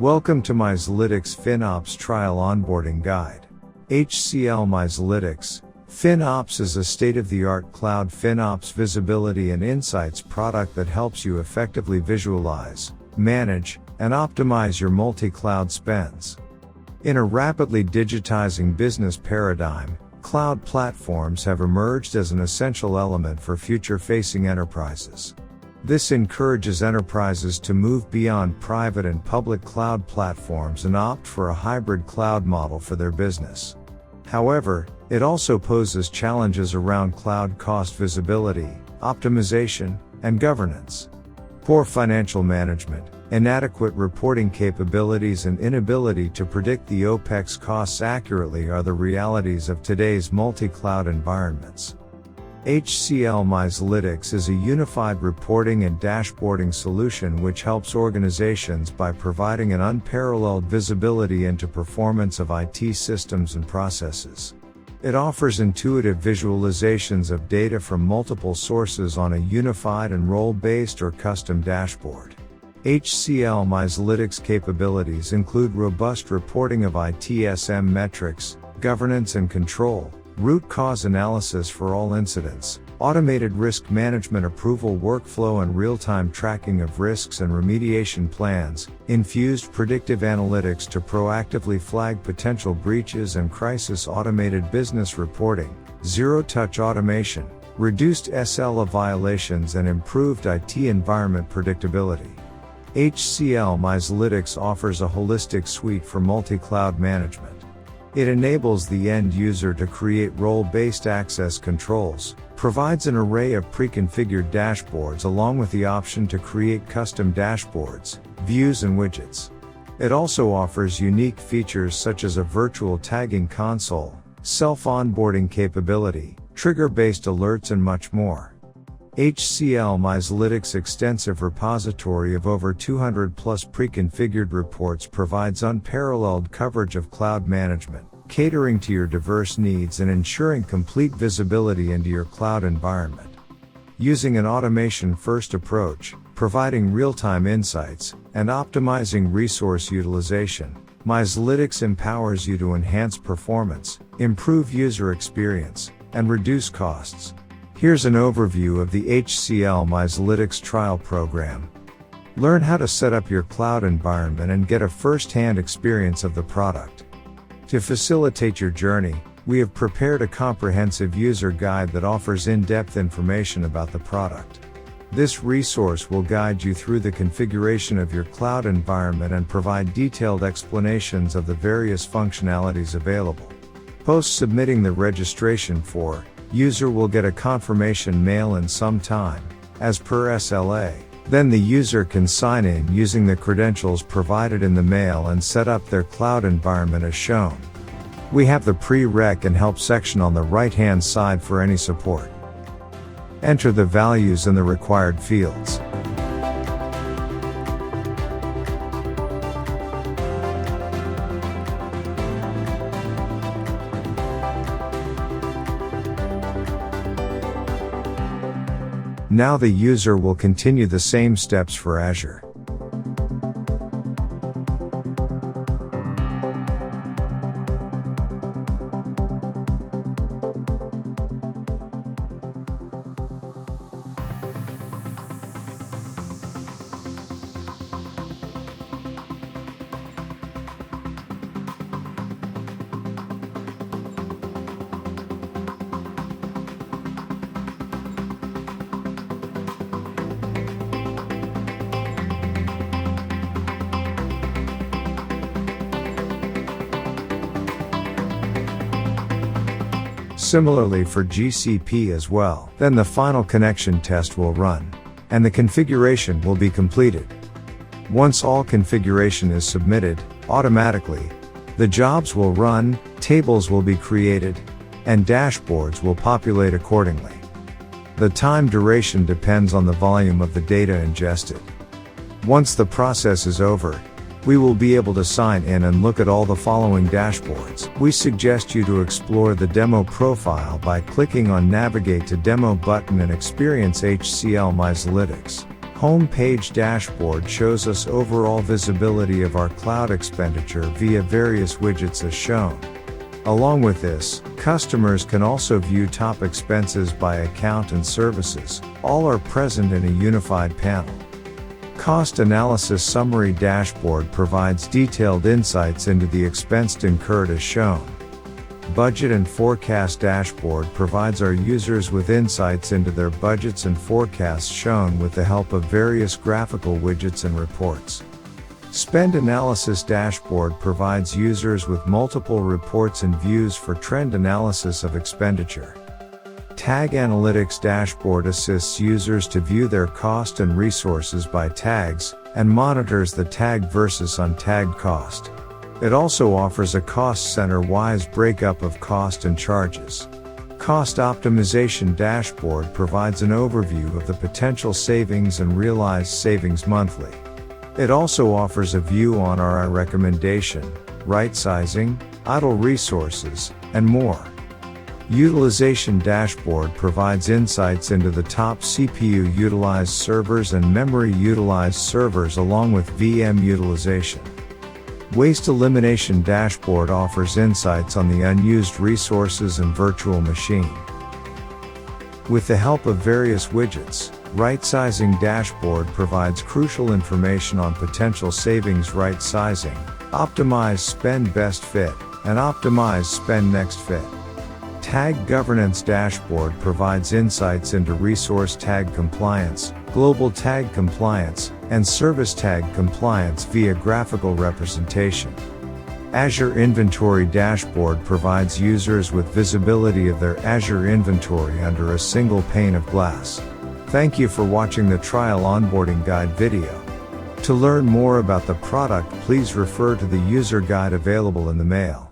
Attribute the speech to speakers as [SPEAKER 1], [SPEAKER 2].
[SPEAKER 1] Welcome to MyXalytics FinOps Trial Onboarding Guide. HCL MyXalytics FinOps is a state-of-the-art cloud FinOps visibility and insights product that helps you effectively visualize, manage, and optimize your multi-cloud spends. In a rapidly digitizing business paradigm, cloud platforms have emerged as an essential element for future-facing enterprises. This encourages enterprises to move beyond private and public cloud platforms and opt for a hybrid cloud model for their business. However, it also poses challenges around cloud cost visibility, optimization, and governance. Poor financial management, inadequate reporting capabilities, and inability to predict the OpEx costs accurately are the realities of today's multi-cloud environments. HCL MyXalytics is a unified reporting and dashboarding solution which helps organizations by providing an unparalleled visibility into performance of IT systems and processes. It offers intuitive visualizations of data from multiple sources on a unified and role-based or custom dashboard. HCL MyXalytics capabilities include robust reporting of ITSM metrics, governance and control, root cause analysis for all incidents, automated risk management approval workflow and real-time tracking of risks and remediation plans, infused predictive analytics to proactively flag potential breaches and crisis automated business reporting, zero-touch automation, reduced SLA violations and improved IT environment predictability. HCL MyXalytics offers a holistic suite for multi-cloud management. It enables the end user to create role-based access controls, provides an array of pre-configured dashboards along with the option to create custom dashboards, views and widgets. It also offers unique features such as a virtual tagging console, self-onboarding capability, trigger-based alerts and much more. HCL MyXalytics' extensive repository of over 200 plus pre-configured reports provides unparalleled coverage of cloud management, catering to your diverse needs and ensuring complete visibility into your cloud environment. Using an automation-first approach, providing real-time insights, and optimizing resource utilization, MyXalytics empowers you to enhance performance, improve user experience, and reduce costs. Here's an overview of the HCL MyXalytics trial program. Learn how to set up your cloud environment and get a first-hand experience of the product. To facilitate your journey, we have prepared a comprehensive user guide that offers in-depth information about the product. This resource will guide you through the configuration of your cloud environment and provide detailed explanations of the various functionalities available. Post-submitting the registration form, user will get a confirmation mail in some time, as per SLA. Then the user can sign in using the credentials provided in the mail and set up their cloud environment as shown. We have the pre-rec and help section on the right-hand side for any support. Enter the values in the required fields. Now the user will continue the same steps for Azure. Similarly for GCP as well. Then the final connection test will run, and the configuration will be completed. Once all configuration is submitted, automatically, the jobs will run, tables will be created, and dashboards will populate accordingly. The time duration depends on the volume of the data ingested. Once the process is over, we will be able to sign in and look at all the following dashboards. We suggest you to explore the demo profile by clicking on Navigate to Demo button and experience HCL MyXalytics. Home page dashboard shows us overall visibility of our cloud expenditure via various widgets as shown. Along with this, customers can also view top expenses by account and services. All are present in a unified panel. Cost Analysis Summary Dashboard provides detailed insights into the expense incurred as shown. Budget and Forecast Dashboard provides our users with insights into their budgets and forecasts shown with the help of various graphical widgets and reports. Spend Analysis Dashboard provides users with multiple reports and views for trend analysis of expenditure. Tag Analytics Dashboard assists users to view their cost and resources by tags, and monitors the tagged versus untagged cost. It also offers a cost center-wise breakup of cost and charges. Cost Optimization Dashboard provides an overview of the potential savings and realized savings monthly. It also offers a view on ROI recommendation, right sizing, idle resources, and more. Utilization Dashboard provides insights into the top CPU utilized servers and memory utilized servers along with VM utilization. Waste Elimination Dashboard offers insights on the unused resources and virtual machine. With the help of various widgets, Right Sizing Dashboard provides crucial information on potential savings. Right sizing, optimize spend best fit, and optimize spend next fit. Tag Governance Dashboard provides insights into resource tag compliance, global tag compliance, and service tag compliance via graphical representation. Azure Inventory Dashboard provides users with visibility of their Azure inventory under a single pane of glass. Thank you for watching the trial onboarding guide video. To learn more about the product, please refer to the user guide available in the mail.